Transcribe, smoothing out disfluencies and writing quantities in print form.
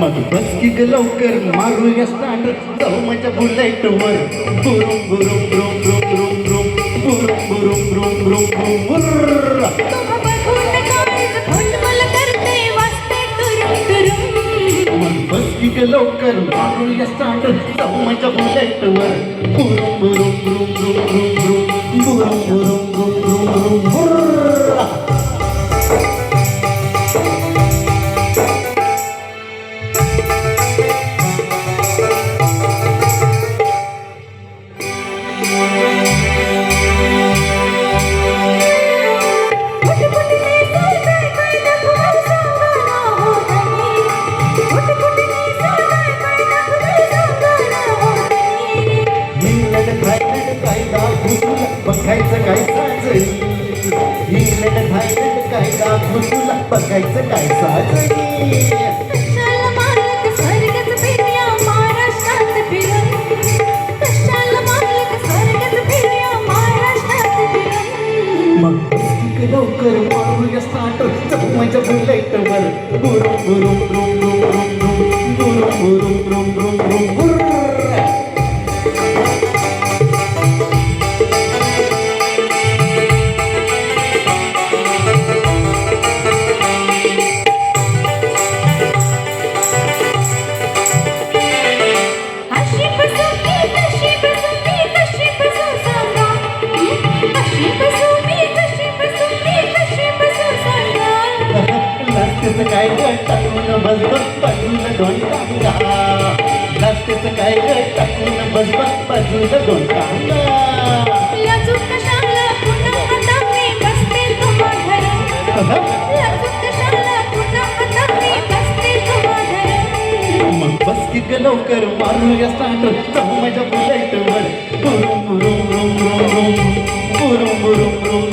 मग बस की ग लवकर मारूया स्टार्ट जाऊ माझ्या बुलेटवर बुरुम बुरुम ब्रुम ब्रुम ब्रुम ब्रुम बुरुम बुरुम ब्रुम ब्रुम ब्रुम मग बस की ग लवकर मारूया स्टार्ट जाऊ माझ्या बुलेटवर बुरुम बुरुम ब्रुम ब्रुम ब्रुम ब्रुम बुरुम बुरुम ब्रुम ब्रुम ब्रुम बघायचं काय साजरी हिंगलट भाईलट कायदा घुसला बघायचं काय साजरी कशाला मालक स्वर्गात फिरूया महाराष्ट्रात फिरून कशाला मालक स्वर्गात फिरूया महाराष्ट्रात फिरून मग बसकी लवकर मारूया स्टार्ट जाऊ माझ्या बुलेटवर बुरुम बुरुम ब्रुम ब्रुम ब्रुम बुरुम बुरुम ब्रुम ब्रुम ब्रुम काय टाकून बस बाजूला दोन टांगा रस्त्याचं काय टाकून बस बाजूला दोन टांगा लाजूक कशाला पुन्हा आता मी बसते तुम्हा घरात लाजूक कशाला पुन्हा आता मी बसते तुम्हा घरात मग बस की ग लवकर मारूया स्टार्ट जाऊ माझ्या बुलेटवर बुरुम बुरुम बुरुम बुरुम बुरुम बुरुम बुरुम